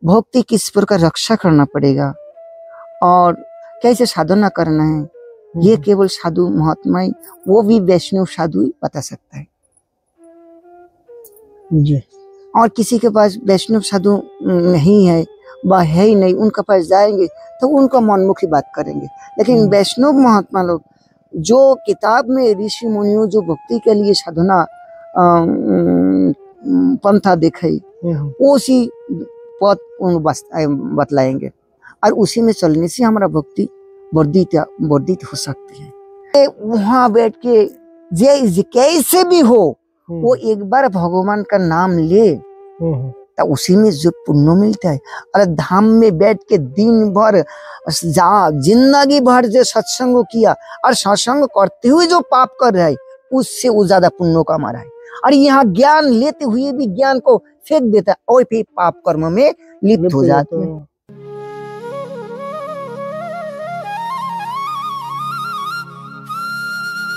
भक्ति किस प्रकार रक्षा करना पड़ेगा और कैसे साधना करना है, ये केवल साधु महात्मा ही, वो भी वैष्णव साधु ही बता सकता है जी। और किसी के पास वैष्णव साधु नहीं है, वह है ही नहीं, उनके पास जाएंगे तो उनका मनमुखी बात करेंगे। लेकिन वैष्णव महात्मा लोग जो किताब में ऋषि मुनियों जो भक्ति के लिए साधना पंथा दिखाई, उसी पद बतलाएंगे और उसी में चलने से हमारा भक्ति वर्धित हो सकती है। वहां बैठ के कैसे भी हो वो एक बार भगवान का नाम ले तो उसी में जो पुण्य मिलता है। अरे धाम में बैठ के दिन भर जिंदगी भर जो सत्संग किया और सत्संग करते हुए जो पाप कर रहा है उससे वो ज्यादा पुण्य कमा रहा है। और यहाँ ज्ञान लेते हुए भी ज्ञान को फेंक देता है और फिर पाप कर्म में लिप्त हो जाते हैं।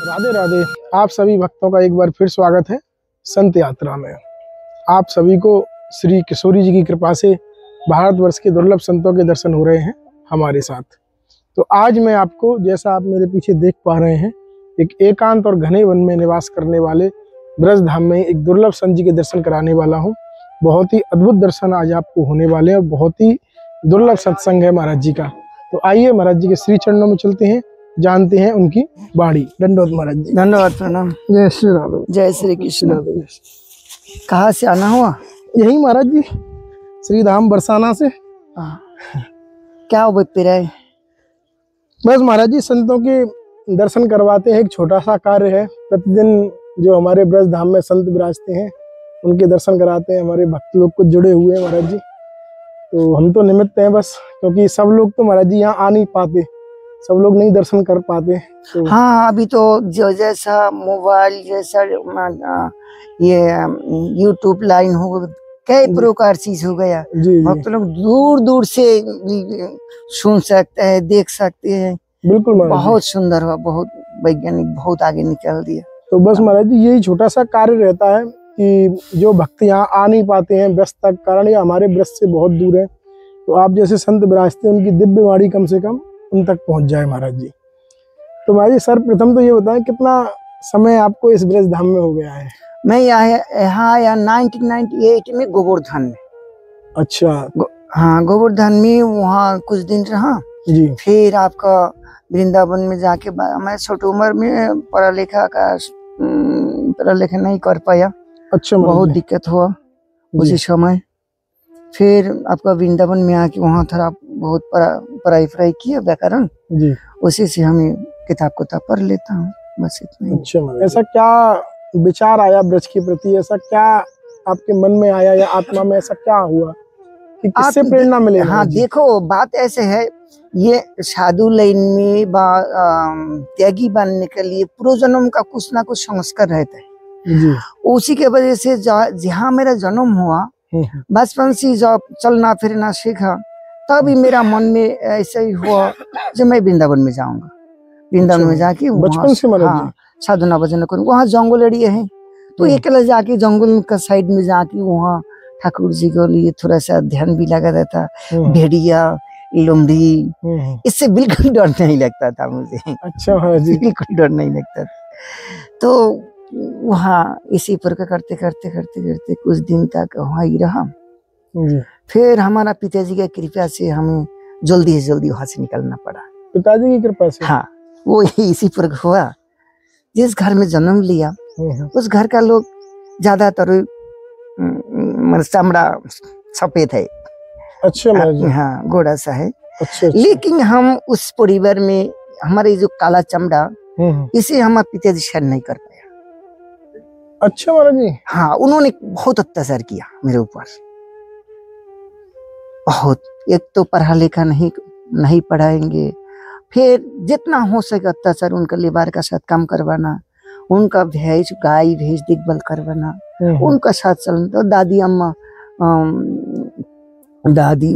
राधे राधे। आप सभी भक्तों का एक बार फिर स्वागत है संत यात्रा में। आप सभी को श्री किशोरी जी की कृपा से भारतवर्ष के दुर्लभ संतों के दर्शन हो रहे हैं हमारे साथ। तो आज मैं आपको, जैसा आप मेरे पीछे देख पा रहे हैं, एक एकांत और घने वन में निवास करने वाले ब्रज धाम में एक दुर्लभ संत जी के दर्शन कराने वाला हूँ। बहुत ही अद्भुत दर्शन आज आपको होने वाले हैं और बहुत ही दुर्लभ सत्संग है महाराज जी का। तो आइए महाराज जी के श्री चरणों में चलते हैं, जानते हैं उनकी वाणी। दंडवत महाराज जी। धन्यवाद, प्रणाम। जय श्री राधे। जय श्री कृष्ण। कहाँ से आना हुआ? यही महाराज जी, श्री धाम बरसाना से। क्या हो फिर है? बस महाराज जी संतों के दर्शन करवाते हैं, एक छोटा सा कार्य है। प्रतिदिन जो हमारे ब्रज धाम में संत विराजते हैं उनके दर्शन कराते हैं। हमारे भक्त लोग कुछ जुड़े हुए हैं महाराज जी, तो हम तो निमित्त हैं बस, क्योंकि सब लोग तो महाराज जी यहाँ आ नहीं पाते, सब लोग नहीं दर्शन कर पाते। तो हाँ, अभी तो जो जैसा मोबाइल जैसा ये यूट्यूब लाइन हो, कई प्रकार चीज हो गया। भक्त लोग दूर दूर से सुन सकते हैं, देख सकते हैं। बिल्कुल, बहुत सुंदर हुआ, बहुत वैज्ञानिक, बहुत आगे निकल दिया। तो बस महाराज जी यही छोटा सा कार्य रहता है कि जो भक्त यहाँ आ नहीं पाते हैं व्यस्तता के कारण या हमारे ब्रज से बहुत दूर है, तो आप जैसे संत विराजते हैं उनकी दिव्य वाणी कम से कम उन तक पहुंच जाए महाराज जी। तो महाराज जी सर्वप्रथम तो ये बताएं कितना समय आपको इस ब्रज धाम में हो गया है? मैं यहाँ आया 1998 में गोवर्धन में। अच्छा। हाँ, गोवर्धन में वहाँ कुछ दिन रहा जी। फिर आपका वृंदावन में जाके मैं छोटी उम्र में पढ़ा लिखा नहीं कर पाया। अच्छा। बहुत दिक्कत हुआ उसी समय। फिर आपका वृंदावन में आके वहाँ थोड़ा बहुत पढ़ाई किया व्याकरण जी, उसी से हमें किताब पढ़ लेता हूँ, बस इतना। अच्छा। ऐसा क्या विचार आया ब्रज के प्रति? ऐसा क्या आपके मन में आया या आत्मा में ऐसा क्या हुआ कि किससे प्रेरणा मिले? हाँ देखो, बात ऐसे है, ये साधु लाइन में त्यागी बनने के लिए पूर्व जन्म का कुछ ना कुछ संस्कार रहता है जी। उसी के वजह से जहाँ मेरा जन्म हुआ, बचपन से जब चलना फिरना सीखा, तभी मेरा मन में ऐसा ही हुआ जो मैं वृंदावन में जाऊंगा। वृंदावन में जाके बचपन से साधना भजन करूँ। वहाँ जंगल एरिया है, तो अकेले जाके जंगल का साइड में जाके वहाँ ठाकुर जी के लिए थोड़ा सा ध्यान भी लगा रहता। भेड़िया, लोमड़ी, इससे बिल्कुल डर नहीं लगता था मुझे। अच्छा बिल्कुल डर नहीं लगता था। तो वहाँ इसी प्रकार करते करते कुछ दिन तक वहाँ ही रहा। फिर हमारा पिताजी की कृपा से हमें जल्दी से जल्दी वहाँ से निकलना पड़ा। पिताजी की कृपा से? हाँ, वो इसी प्रकार हुआ। जिस घर में जन्म लिया उस घर का लोग ज्यादातर चमड़ा सफेद है। अच्छा। हाँ, गोरा सा है। अच्छा। लेकिन हम उस परिवार में हमारे जो काला चमड़ा इसे हमारे पिताजी सहन नहीं कर पाया। अच्छा महाराज जी। हाँ, उन्होंने बहुत अत्याचार किया मेरे ऊपर, बहुत। एक तो पढ़ा लिखा नहीं पढ़ाएंगे, फिर जितना हो सके अत्याचार, उनका लेबर का साथ काम करवाना, उनका गाय भैंस देखभाल करवाना, उनका साथ चलना। तो दादी अम्मा दादी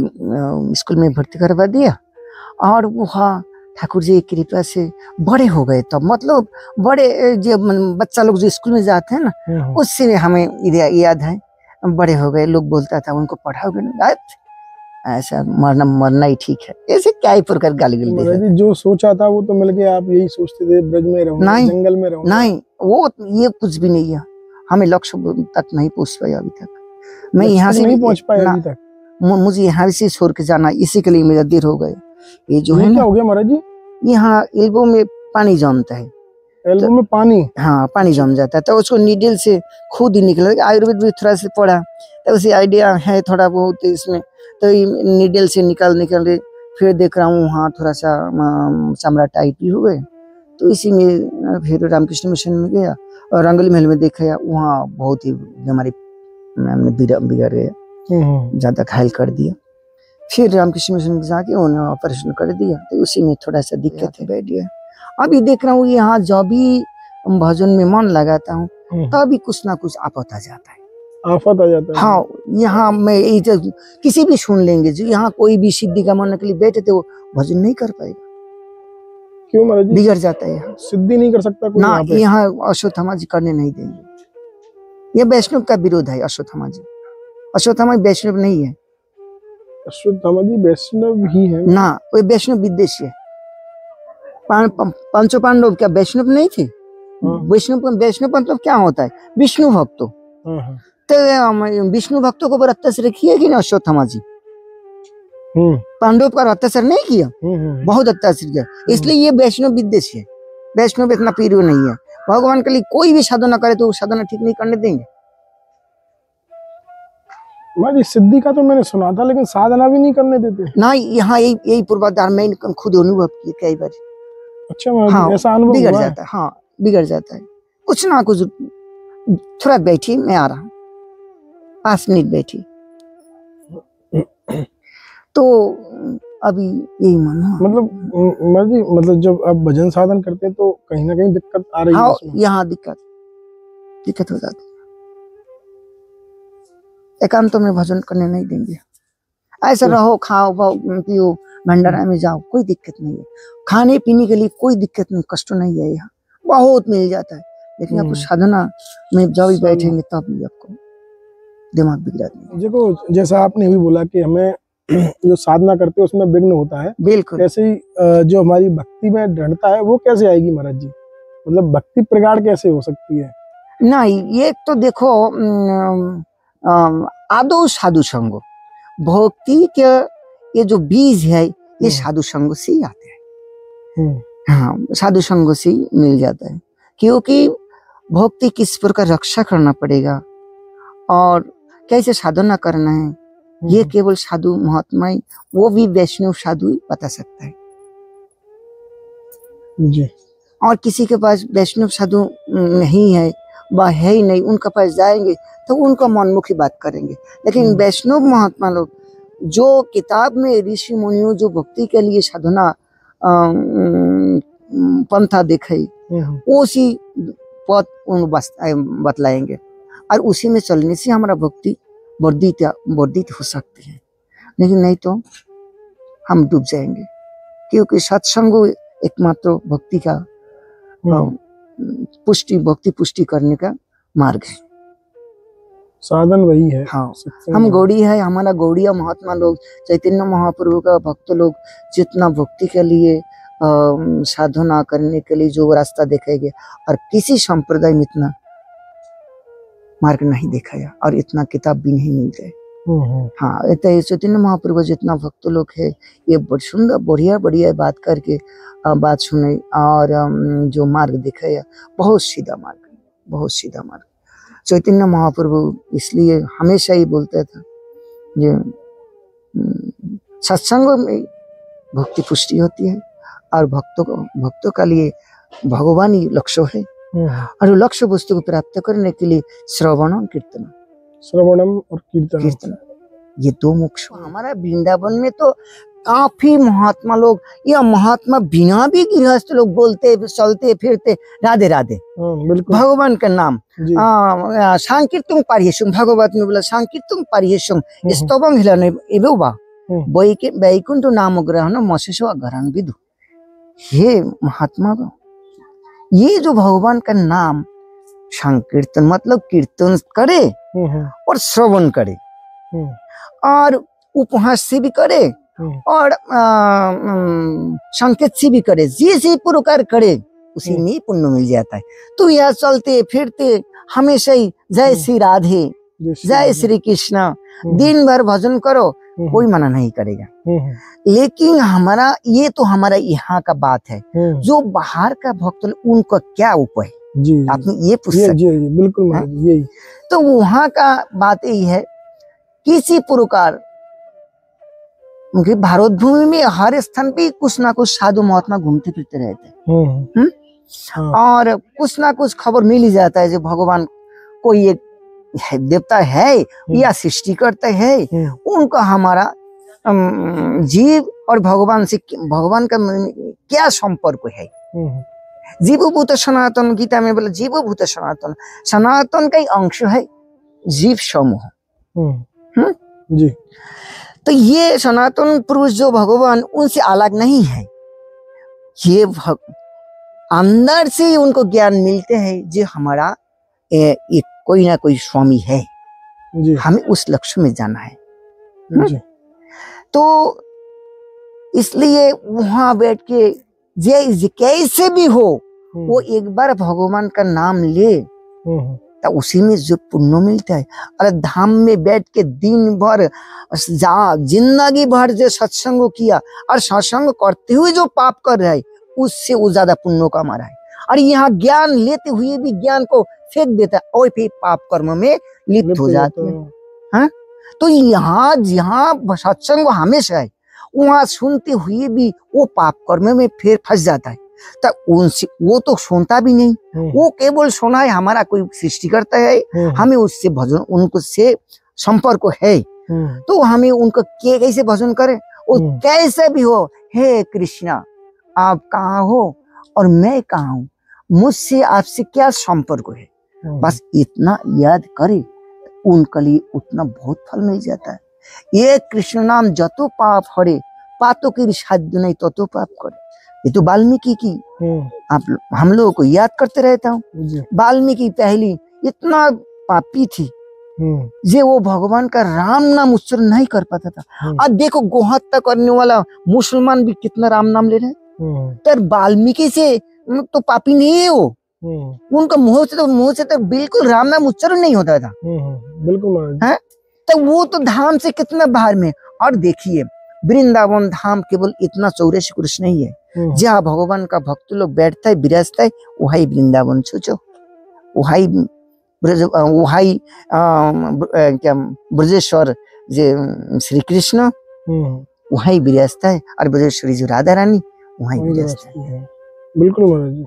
स्कूल में भर्ती करवा दिया और वहाँ ठाकुर जी की कृपा से बड़े हो गए। तो मतलब बड़े जो बच्चा लोग जो स्कूल में जाते हैं ना, उससे हमें याद है, बड़े हो गए। लोग बोलता था उनको पढ़ाओगे ना, ऐसा मरना मरना ही ठीक है, ऐसे क्या ही प्रकार गाली गल महाराज जी जो सोचा था वो तो मिल गया, आप यही सोचते थे ब्रज में रहूंगा, नहीं, जंगल में रहूंगा? नहीं, वो ये कुछ भी नहीं है, हमें लक्ष्य तक नहीं पहुंच पाया अभी तक। मैं यहाँ से नहीं पहुंच पाया अभी तक। मुझे यहाँ से छोड़ के जाना, इसी के लिए मेरा देर हो गया। ये जो है क्या हो गया महाराज जी? यहाँ एल्बो में पानी जमता है, एल्बो में पानी? हाँ, पानी जम जाता है, तो उसको नीडल से खुद ही निकला। आयुर्वेद भी थोड़ा सा पढ़ा तो उसी आइडिया है थोड़ा बहुत इसमें, तो नीडल से निकल फिर देख रहा हूँ वहाँ थोड़ा सा चमड़ा टाइट भी हो गए, तो इसी में फिर रामकृष्ण मिशन में गया और रंगली महल में देखा, वहाँ बहुत ही बीमारी बिगड़ गया, ज्यादा घायल कर दिया। फिर रामकृष्ण मिशन में जाके उन्होंने ऑपरेशन कर दिया, तो उसी में थोड़ा सा दिक्कत है बैठ गया। अभी देख रहा हूँ यहाँ जब भी भजन में मन लगाता हूँ तभी कुछ ना कुछ आफत आ जाता है, आफत आ जाता है। हाँ, यहाँ मैं किसी भी सुन लेंगे जो यहाँ कोई भी सिद्धि का मन के लिए बैठे थे वो भजन नहीं कर पाएगा। क्यों महाराज जी? बिगड़ जाता है यहाँ, सिद्धि नहीं कर सकता कोई ना, यहाँ अश्वत्थामा जी करने नहीं देंगे। ये वैष्णव का विरोध है अश्वत्थामा जी, अश्वत्थामा वैष्णव नहीं है। अश्वत्थामा जी वैष्णव ही है ना, वो वैष्णव विदेशी है। पंचो पांडव क्या वैष्णव नहीं थे? वैष्णव मतलब क्या होता है? विष्णु भक्तों। तो विष्णु भक्तों को अत्याचार किया कि ना अश्वत्थामा जी? पांडव पर अत्याचार नहीं किया, बहुत अत्याचार किया, इसलिए ये वैष्णव विदेशी है। वैष्णव इतना प्रिय नहीं है, भगवान के लिए कोई भी साधना करे तो साधना ठीक नहीं करने देंगे। सिद्धि का तो मैंने सुना था, लेकिन साधना भी नहीं करने देते ना। यहाँ यही पूर्वाधार में खुद अनुभव किया कई बार। अच्छा, हाँ, ऐसा अनुभव बिगड़ जाता है, हाँ बिगड़ जाता है, कुछ ना कुछ। थोड़ा बैठी, मैं आ रहा हूँ, 5 मिनट बैठी। तो अभी यही मन हुआ। मतलब जब आप भजन साधन करते हैं तो कहीं ना कहीं दिक्कत आ रही है? हाँ, यहाँ दिक्कत हो जाती है। एकांत में भजन करने नहीं देंगे। ऐसा रहो, खाओ पियो, भंडारा में जाओ, कोई दिक्कत नहीं है। खाने पीने के लिए कोई दिक्कत नहीं, कष्ट नहीं है, यहाँ बहुत मिल जाता है। लेकिन आपको साधना में जब भी बैठेंगे तब भी आपको दिमाग बिगड़ा देंगे। देखो, जैसा आपने भी बोला कि हमें जो साधना करते हैं उसमें विघ्न होता है, बिल्कुल ऐसे ही जो हमारी भक्ति में दृढ़ता है वो कैसे आएगी महाराज जी? मतलब भक्ति प्रगाढ़ कैसे हो सकती है? नहीं, ये तो देखो, आदो साधु संग, भक्ति के ये जो बीज है ये साधु संग से ही आते हैं। हाँ, साधु संग से ही मिल जाता है, क्योंकि भक्ति किस प्रकार रक्षा करना पड़ेगा और कैसे साधना करना है, ये केवल साधु महात्मा ही, वो भी वैष्णव साधु ही बता सकता है जी। और किसी के पास वैष्णव साधु नहीं है, वह है ही नहीं, उनके पास जाएंगे तो उनका मनमुखी बात करेंगे। लेकिन वैष्णव महात्मा लोग जो किताब में ऋषि मुनियों जो भक्ति के लिए साधना पंथा दिखाई, उसी पद बतलाएंगे और उसी में चलने से हमारा भक्ति वर्धित हो सकती है। लेकिन नहीं तो हम डूब जाएंगे, क्योंकि सत्संग एकमात्र भक्ति का भक्ति पुष्टि करने का मार्ग है, साधन वही है। हाँ, हम गौड़ी है, हमारा गौड़िया महात्मा लोग, चैतन्य महाप्रभु का भक्त लोग जितना भक्ति के लिए साधना करने के लिए जो रास्ता दिखाएंगे, और किसी संप्रदाय में इतना मार्ग नहीं दिखाया और इतना किताब भी नहीं मिल गए। हाँ, चैतन्य महाप्रभु जितना भक्त लोग है, ये सुंदर बढ़िया बात करके बात सुने और जो मार्ग दिखाया, बहुत सीधा मार्ग। चैतन्य महाप्रभु इसलिए हमेशा ही बोलता था जो सत्संग में भक्ति पुष्टि होती है और भक्तों का लिए भगवान ही लक्ष्य है, और लक्ष्य वस्तु को प्राप्त करने के लिए श्रवणम और कीर्तन, ये 2 मुख्य। हमारा वृंदावन में तो काफी महात्मा लोग, या महात्मा बिना भी गृहस्थ लोग बोलते चलते फिरते राधे राधे भगवान का नाम, सांकीर्तन पारियेशुम, भगवत में बोला सांकीर्तन पारियेशुम स्तवं हिलने एवं वा वैकुंठ नाम ग्रहण मशेषो अगरं विदु। हे महात्मा, ये जो भगवान का नाम संकीर्तन मतलब कीर्तन करे और श्रवण करे और उपहास से भी करे और संकेत से भी करे, जिस प्रकार करे उसी में पुण्य मिल जाता है। तो यह चलते फिरते हमेशा ही जय श्री राधे, जय श्री कृष्ण, दिन भर भजन करो, कोई मना नहीं करेगा। लेकिन हमारा ये तो हमारा यहाँ का बात है, जो बाहर का भक्त उनका क्या उपाय जी, आपने ये पूछ सकते जी, जी, बिल्कुल महाराज जी, यही। तो वहाँ का बात यही है, किसी प्रकार क्योंकि भारत भूमि में हर स्थान पे कुछ ना कुछ साधु महात्मा घूमते फिरते रहते हैं, और कुछ ना कुछ खबर मिल ही जाता है जो भगवान कोई एक देवता है या सृष्टि करता है, उनका हमारा जीव और भगवान से, भगवान का क्या संपर्क है। जीवभूत सनातन, गीता में बोला जीवभूत सनातन, सनातन का ही अंश है जीव समूह। जी। तो ये सनातन पुरुष जो भगवान, उनसे अलग नहीं है, ये अंदर से ही उनको ज्ञान मिलते हैं जो हमारा एक कोई ना कोई स्वामी है जी। हमें उस लक्ष्य में जाना है। जी। तो इसलिए वहां बैठ के कैसे भी हो वो एक बार भगवान का नाम ले तो उसी में जो पुण्य मिलता है। अरे धाम में बैठ के दिन भर जिंदगी भर जो सत्संग किया और सत्संग करते हुए जो पाप कर रहा है उससे वो ज्यादा पुण्य का मारा है। और यहाँ ज्ञान लेते हुए भी ज्ञान को फेंक देता है और फिर पाप कर्म में लिप्त हो जाती है। हाँ? तो यहाँ जहाँ सत्संग हमेशा है, वहां सुनते हुए भी वो पाप कर्म में फिर फंस जाता है। तो उनसे वो तो सुनता भी नहीं, वो केवल सुना है हमारा कोई सृष्टि करता है, हमें उससे भजन, उनको से संपर्क है, तो हमें उनको कैसे भजन करें। वो कैसे भी हो, हे कृष्णा आप कहाँ हो और मैं कहाँ हूँ, मुझसे आपसे क्या संपर्क है, बस इतना याद करे उनके लिए उतना बहुत फल मिल जाता है। ये कृष्ण नाम जतो पाप हरे पातो की साध्य नहीं ततो पाप करे। ये तो वाल्मीकि की आप हम लोगों को याद करते रहता हूँ। वाल्मीकि पहली इतना पापी थी जे वो भगवान का राम नाम उच्चारण नहीं कर पाता था। अब देखो गोहत्या करने वाला मुसलमान भी कितना राम नाम ले रहे हैं, तो वाल्मीकि से तो पापी नहीं है वो, उनका मुंह से तो बिल्कुल राम नाम उच्चारण नहीं होता था। बिल्कुल है? तो वो तो धाम से कितना बाहर में। और देखिए वृंदावन धाम केवल इतना 84 कृष नहीं है, जहाँ भगवान का भक्त लोग बैठता है विराजता है वही वृंदावन सोचो, वही क्या ब्रजेश्वर जो श्री कृष्ण वही विराजता है, और ब्रजेश्वरी जो राधा रानी वही विराजता है। बिल्कुल महाराज जी,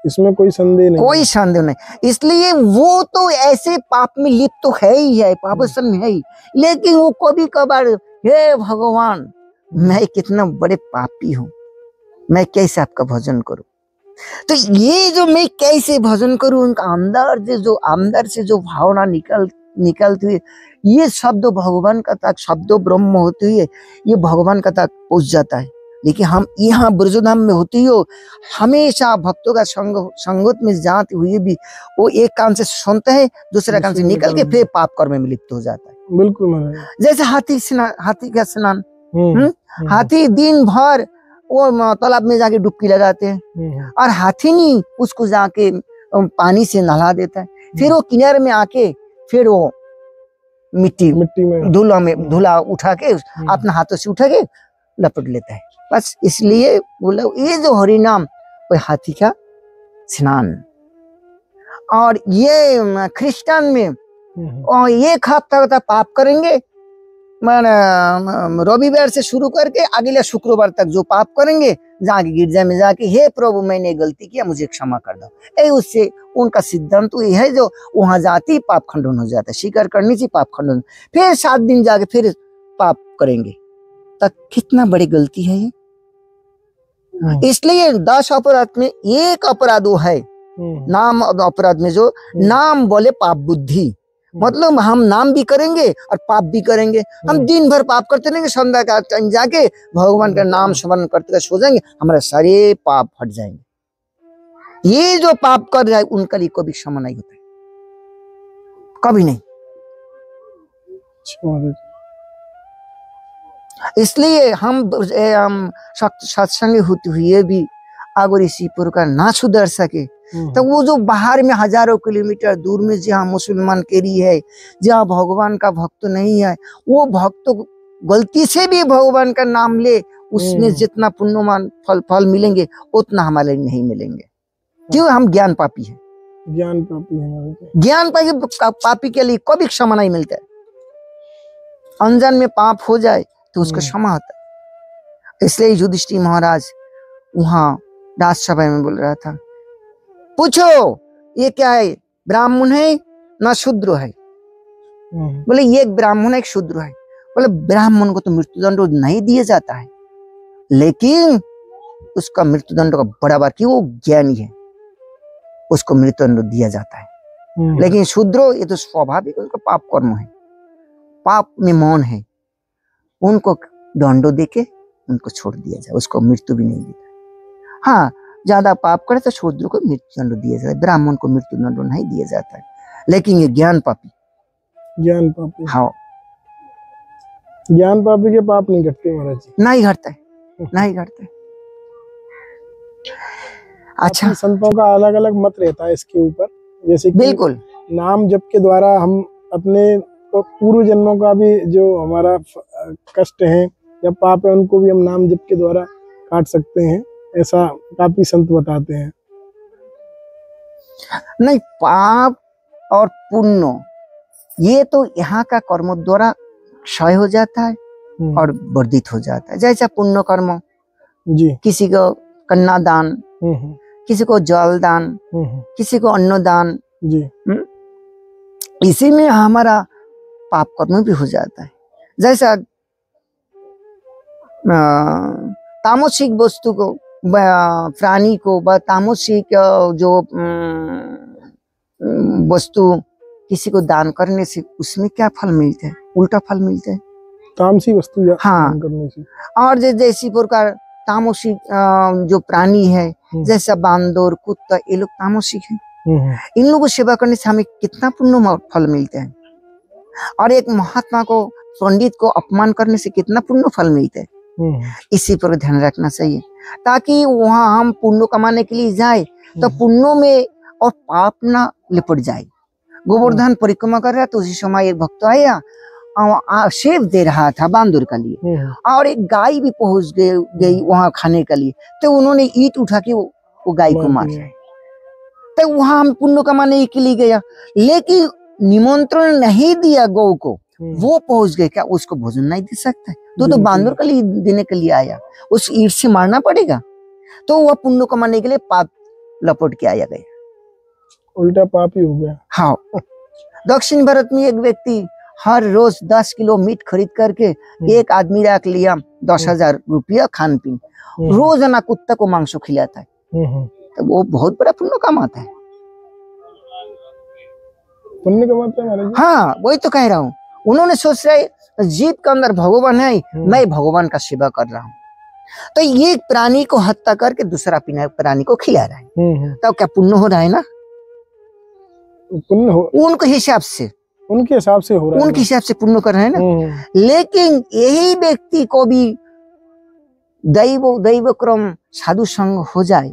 इसमें कोई संदेह नहीं, कोई संदेह नहीं। इसलिए वो तो ऐसे पाप में लिप्त तो है ही है, पापसन में है ही, लेकिन वो कभी कभार हे भगवान मैं कितना बड़े पापी हूँ, मैं कैसे आपका भजन करूं। तो ये जो मैं कैसे भजन करूं, उनका अंदर से जो भावना निकलती हुई ये शब्द भगवान का तक शब्दो ब्रह्म होते हुए ये भगवान का तक पहुंच जाता है। लेकिन हम यहाँ ब्रजधाम में होती हो हमेशा भक्तों का संगत में जाते हुए भी वो एक कान से सुनते हैं दूसरे कान से निकल के फिर पाप कर्म में लिप्त हो जाता है। बिल्कुल जैसे हाथी का स्नान, हाथी दिन भर वो तालाब में जाके डुबकी लगाते हैं और हाथी नहीं उसको जाके पानी से नहला देता है, फिर वो किनारे में आके फिर वो मिट्टी में धूला उठा के अपने हाथों से उठा के लपट लेता है। बस इसलिए बोला ये जो हरि नाम वो हाथी का स्नान। और ये क्रिश्चियन में एक हफ्ता का पाप करेंगे, रविवार से शुरू करके अगले शुक्रवार तक जो पाप करेंगे जाके गिरजा में जाके हे प्रभु मैंने गलती किया मुझे क्षमा कर दो। उससे उनका सिद्धांत तो ये है जो वहां जाती ही पाप खंडन हो जाता है, स्वीकार करनी चाहिए पाप खंडन। फिर 7 दिन जाके फिर पाप करेंगे, तक कितना बड़ी गलती है ये। इसलिए 10 अपराध में एक अपराध वो है नाम अपराध में जो नाम बोले पाप बुद्धि, मतलब हम नाम भी करेंगे और पाप भी करेंगे। हम दिन भर पाप करते रहेंगे, संध्या का टाइम जाके भगवान का नाम स्मरण करते सो जाएंगे, हमारे सारे पाप हट जाएंगे। ये जो पाप कर रहा है उनका लिए कभी क्षमा नहीं होता है, कभी नहीं। इसलिए हम सत्संग होते हुए भी अगर इसी प्रकार ना सुधर सके तो वो जो बाहर में हजारों किलोमीटर दूर में जहाँ मुसलमान केरी है, जहाँ भगवान का भक्त नहीं है, वो भक्त गलती से भी भगवान का नाम ले, उसमें जितना पुण्यमान फल मिलेंगे उतना हमारे नहीं मिलेंगे। क्यों? हम ज्ञान पापी हैं। ज्ञान पापी है। ज्ञान पापी के लिए कभी क्षमा नहीं मिलता है। अनजान में पाप हो जाए तो उसका क्षमा होता है। इसलिए युधिष्ठिर महाराज वहां राजसभा में बोल रहा था, पूछो ये क्या है, ब्राह्मण है ना शूद्र है? बोले ये एक ब्राह्मण है, एक शूद्र है। बोले ब्राह्मण को तो मृत्युदंड नहीं दिया जाता है, लेकिन उसका मृत्युदंड का बराबर, कि वो ज्ञानी है, उसको मृत्युदंड दिया जाता है। लेकिन शूद्र ये तो स्वाभाविक उनका पाप कर्म है, पाप में मौन है, उनको दंडो देके उनको छोड़ दिया जाए, उसको मृत्यु भी नहीं देता। हाँ, ज्यादा पाप करे तो शूद्र को मृत्युदंड दिया जाता है, ब्राह्मण को मृत्युदंड नहीं दिया जाता है। लेकिन ये ज्ञान पापी, हाँ, ज्ञान पापी के पाप नहीं घटते महाराज जी। नहीं घटता है, नहीं घटता है। अच्छा, संतों का अलग अलग मत रहता है इसके ऊपर, जैसे कि बिल्कुल नाम जप के द्वारा हम अपने पूर्व जन्मों का भी जो हमारा कष्ट है या पाप है उनको भी हम नाम जप के द्वारा काट सकते हैं, ऐसा काफी संत बताते हैं। नहीं, पाप और पुण्य ये तो यहाँ का कर्म द्वारा क्षय हो जाता है और वर्धित हो जाता है। जैसा पुण्य कर्म जी, किसी को कन्यादान, किसी को जल दान, किसी को अन्नदान जी, इसी में हमारा पाप कर्म भी हो जाता है। जैसा तामसिक वस्तु को, प्राणी को, तामसिक जो वस्तु किसी को दान करने से उसमें क्या फल मिलता है? उल्टा फल मिलता है, तामसी वस्तु हाँ, दान करने से। और जैसी प्रकार तामसिक जो प्राणी है, जैसा बांदर, कुत्ता, ये लोग तामसिक है। इन लोगों को सेवा करने से हमें कितना पुण्य फल मिलता है, और एक महात्मा को, पंडित को अपमान करने से कितना पुण्य फल मिलता है। इसी पर ध्यान रखना चाहिए, ताकि वहां हम पुण्य कमाने के लिए जाए तो पुण्यों में और पाप ना लिपट जाए। गोवर्धन परिक्रमा कर रहा तो उसी समय एक भक्त आया, सेब दे रहा था बांदर के लिए, और एक गाय भी पहुंच गई वहां खाने के लिए, तो उन्होंने ईंट उठा के वो गाय को मार दिया। तो वहां हम पुण्य कमाने के लिए गया, लेकिन निमंत्रण नहीं दिया गौ को, वो पहुंच गए, क्या उसको भोजन नहीं दे सकता है? तो बांदर के लिए देने के लिए आया, उस ईंट से मारना पड़ेगा। तो वह पुण्य कमाने के लिए पाप लपट के आया गया, उल्टा पाप ही हो गया। हाँ, दक्षिण भारत में एक व्यक्ति हर रोज 10 किलो मीट खरीद करके एक आदमी रख लिया, 10,000 रुपया खान पीन, रोजाना कुत्ता को मांस खिलाता है, तो वो बहुत बड़ा पुण्य कमाता है। पुण्य कमाता है महाराज। हाँ, वही तो कह रहा हूँ। उन्होंने सोच रहे जीव के अंदर भगवान है, मैं भगवान का सेवा कर रहा हूँ, तो ये प्राणी को हत्या करके दूसरा प्राणी को खिला रहा है, तो क्या पुण्य हो रहा है ना? पुण्य हो, उनके हिसाब से, उनके हिसाब से हो रहा है, उनके हिसाब से पुण्य कर रहे हैं ना। लेकिन यही व्यक्ति को भी दैव क्रम साधु संग हो जाए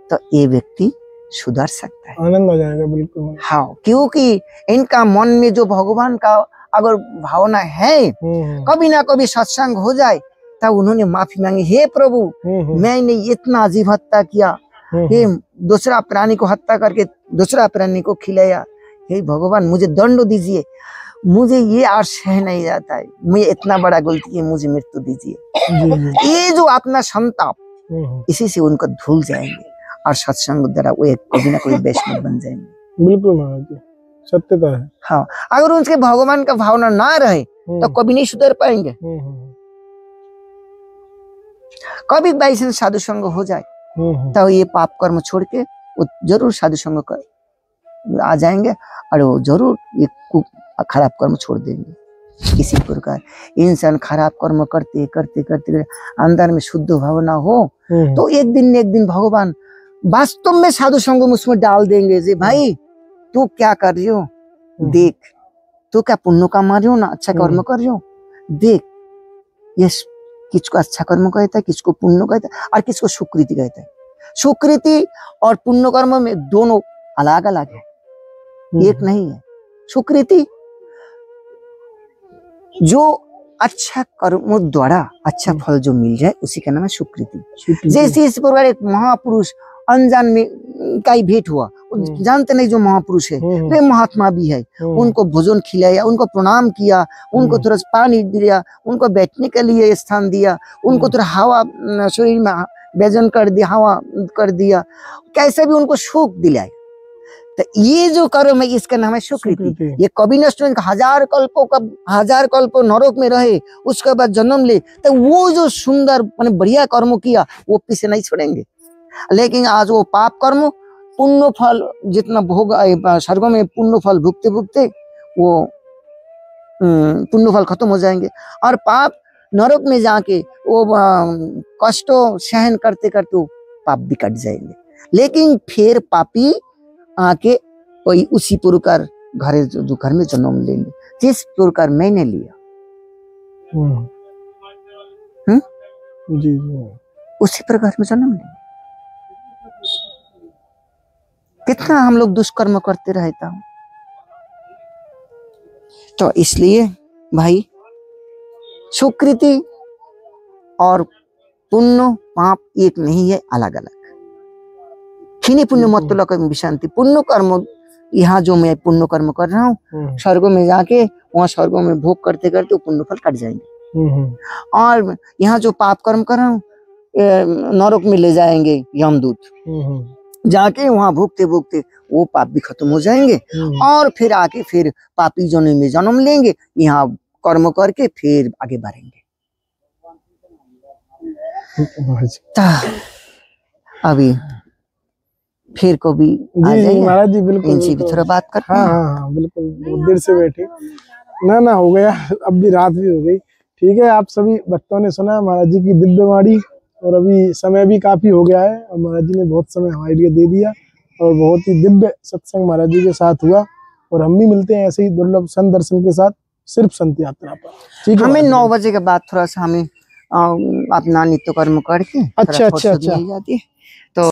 तो ये व्यक्ति सुधर सकता है, आनंद आ जाएगा। बिल्कुल, हाँ, क्योंकि इनका मन में जो भगवान का अगर भावना है, कभी ना कभी सत्संग हो जाए तब उन्होंने माफी मांगी, हे प्रभु मैंने इतना अजीब हत्या किया, हे दूसरा प्राणी को हत्या करके दूसरा प्राणी को खिलाया, हे भगवान मुझे दंड दीजिए, मुझे ये आज सह नहीं जाता है, मुझे इतना बड़ा गलती है, मुझे मृत्यु दीजिए। ये जो अपना संताप, इसी से उनको धुल जाएंगे और सत्संग द्वारा वो एक कभी ना कोई वैष्णव बन जाएंगे। बिल्कुल महाराज जी, सत्यता है। हाँ, अगर उनके भगवान का भावना ना रहे तो कभी नहीं सुधर पाएंगे। कभी बाई से साधु संग हो जाए तो ये पाप कर्म छोड़ के वो जरूर साधु संग कर आ जाएंगे और वो जरूर ये खराब कर्म छोड़ देंगे। इसी प्रकार इंसान खराब कर्म करते करते करते अंदर में शुद्ध भावना हो तो एक दिन भगवान वास्तव में साधु संग उसमें डाल देंगे। जे भाई तू क्या कर रही हो, देख, तू क्या पुण्य कमा रही हो ना, अच्छा कर्म कर रही हो, देख ये किसको अच्छा कर्म कहता है, किसको पुण्य कहता है, और किसको सुकृति कहता है। सुकृति और पुण्य कर्म में दोनों अलग अलग है, एक नहीं है। सुकृति जो अच्छा कर्म द्वारा अच्छा फल जो मिल जाए उसी का नाम है सुकृति। जैसे इस प्रकार एक महापुरुष अनजान में का ही भेंट हुआ, जानते नहीं जो महापुरुष है वे महात्मा भी है, उनको भोजन खिलाया, उनको प्रणाम किया, उनको थोड़ा पानी दिया, उनको बैठने के लिए स्थान दिया, उनको थोड़ा हवा शरीर में व्यजन कर दिया, हवा कर दिया, कैसे भी उनको सुख दिलाए। तो ये जो कर्म है इसका नाम है सुकृति। ये कभी नष्ट नहीं, हजार कल्प नरक में रहे उसके बाद जन्म ले, तो वो जो सुंदर बढ़िया कर्म किया वो पीछे नहीं छोड़ेंगे। लेकिन आज वो पाप कर्म पुण्य फल जितना भोग स्वर्गों में पुण्य फल भुगते भुगते वो पुण्य फल खत्म हो जाएंगे, और पाप नरक में जाके वो कष्टों सहन करते करते वो पाप भी कट जाएंगे। लेकिन फिर पापी आके कोई उसी प्रकार घर में जन्म लेंगे जिस प्रकार मैंने लिया। जी उसी प्रकार में जन्म लेंगे। कितना हम लोग दुष्कर्म करते रहता हूं। तो इसलिए भाई सुकृति और पुण्य पाप एक नहीं है, अलग अलग। खिनी पुण्य मत विशांति, पुण्य कर्म यहाँ जो मैं पुण्य कर्म कर रहा हूँ स्वर्गों में जाके वहां स्वर्गों में भोग करते करते वो पुण्य फल कट जाएंगे, और यहाँ जो पाप कर्म कर रहा हूँ नरक में ले जाएंगे यमदूत, जाके वहां भोगते भोगते वो पाप भी खत्म हो जाएंगे, और फिर आके फिर पापी जन्म में जन्म लेंगे, यहाँ कर्म करके फिर आगे बढ़ेंगे। अभी फिर को भी महाराज जी बिल्कुल इनसे भी थोड़ा बात करते हैं। हाँ बिल्कुल, बहुत देर से बैठे ना हो गया, अब भी रात भी हो गई। ठीक है, आप सभी भक्तों ने सुना महाराज जी की दिव्य वाणी, और अभी समय भी काफी हो गया है और महाराज जी ने बहुत समय हमारे लिए दे दिया, और बहुत ही दिव्य सत्संग महाराज जी के साथ हुआ। और हम भी मिलते हैं ऐसे ही दुर्लभ संत दर्शन के साथ सिर्फ संत यात्रा पर। ठीक है, हमें 9 बजे के बाद थोड़ा सा हमें अपना नित्य कर्म करके अच्छा जाती है तो